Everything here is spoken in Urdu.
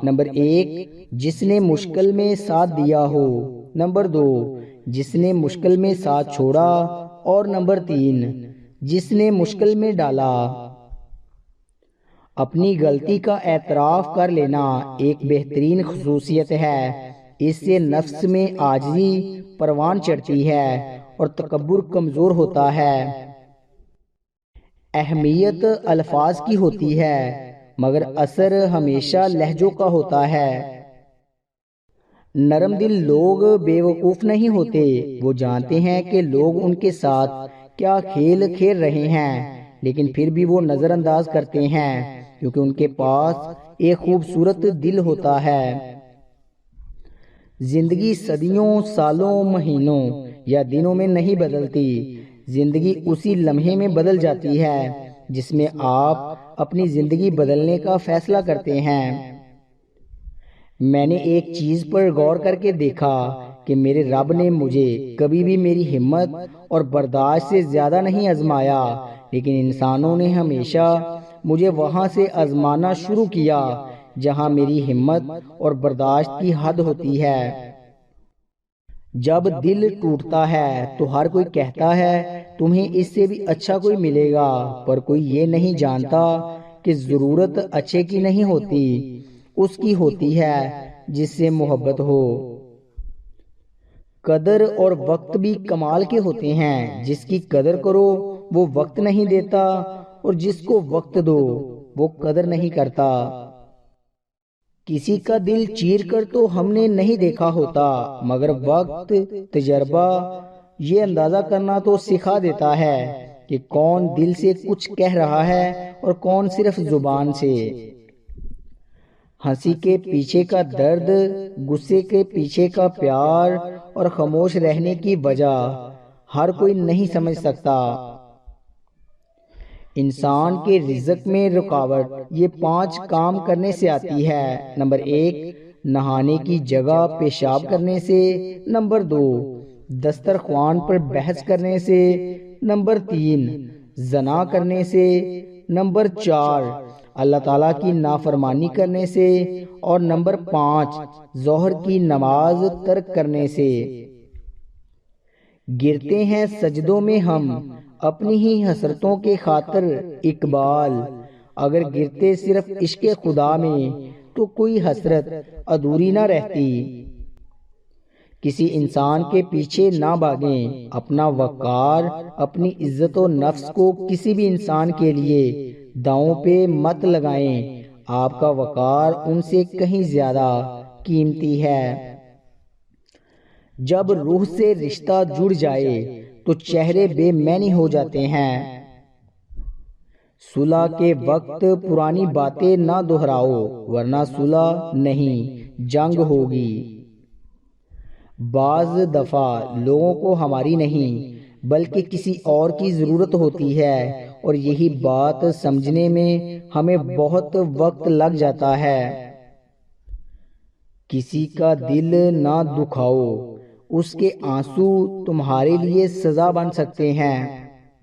نمبر 1 جس نے مشکل میں ساتھ دیا ہو، نمبر 2 جس نے مشکل میں ساتھ چھوڑا، اور نمبر 3 جس نے مشکل میں ڈالا۔ اپنی غلطی کا اعتراف کر لینا ایک بہترین خصوصیت ہے۔ اس سے نفس میں عاجزی پروان چڑھتی ہے اور تکبر کمزور ہوتا ہے۔ اہمیت الفاظ کی ہوتی ہے مگر اثر ہمیشہ لہجوں کا ہوتا ہے۔ نرم دل لوگ بے وقوف نہیں ہوتے، وہ جانتے ہیں کہ لوگ ان کے ساتھ کیا کھیل کھیل رہے ہیں، لیکن پھر بھی وہ نظر انداز کرتے ہیں کیونکہ ان کے پاس ایک خوبصورت دل ہوتا ہے۔ زندگی صدیوں، سالوں، مہینوں یا دنوں میں نہیں بدلتی، زندگی اسی لمحے میں بدل جاتی ہے جس میں آپ اپنی زندگی بدلنے کا فیصلہ کرتے ہیں۔ میں نے ایک چیز پر غور کر کے دیکھا کہ میرے رب نے مجھے کبھی بھی میری ہمت اور برداشت سے زیادہ نہیں آزمایا، لیکن انسانوں نے ہمیشہ مجھے وہاں سے آزمانا شروع کیا جہاں میری ہمت اور برداشت کی حد ہوتی ہے۔ جب دل ٹوٹتا ہے تو ہر کوئی کہتا ہے تمہیں اس سے بھی اچھا کوئی ملے گا، پر کوئی یہ نہیں جانتا کہ ضرورت اچھے کی نہیں ہوتی، اس کی ہوتی ہے جس سے محبت ہو۔ قدر اور وقت بھی کمال کے ہوتے ہیں، جس کی قدر کرو وہ وقت نہیں دیتا، اور جس کو وقت دو وہ قدر نہیں کرتا۔ کسی کا دل چیر کر تو ہم نے نہیں دیکھا ہوتا، مگر وقت، تجربہ یہ اندازہ کرنا تو سکھا دیتا ہے کہ کون دل سے کچھ کہہ رہا ہے اور کون صرف زبان سے۔ ہنسی کے پیچھے کا درد، غصے کے پیچھے کا پیار اور خاموش رہنے کی وجہ ہر کوئی نہیں سمجھ سکتا۔ انسان کے رزق میں رکاوٹ یہ 5 کام کرنے سے آتی ہے۔ نمبر 1 نہانے کی جگہ پیشاب کرنے سے، نمبر 2 دسترخوان پر بحث کرنے سے، نمبر 3 زنا کرنے سے، نمبر 4 اللہ تعالیٰ کی نافرمانی کرنے سے، اور نمبر 5 ظہر کی نماز ترک کرنے سے۔ گرتے ہیں سجدوں میں ہم اپنی ہی حسرتوں کے خاطر اقبال، اگر گرتے صرف عشق خدا میں تو کوئی حسرت ادھوری نہ رہتی۔ کسی انسان کے پیچھے نہ بھاگیں، اپنا وقار، اپنی عزت و نفس کو کسی بھی انسان کے لیے داؤں پہ مت لگائیں، آپ کا وقار ان سے کہیں زیادہ قیمتی ہے۔ جب روح سے رشتہ جڑ جائے تو چہرے بے معنی ہو جاتے ہیں۔ صلح کے وقت پرانی باتیں نہ دہراؤ ورنہ صلح نہیں جنگ ہوگی۔ بعض دفعہ لوگوں کو ہماری نہیں بلکہ کسی اور کی ضرورت ہوتی ہے، اور یہی بات سمجھنے میں ہمیں بہت وقت لگ جاتا ہے۔ کسی کا دل نہ دکھاؤ، اس کے آنسو تمہارے لیے سزا بن سکتے ہیں۔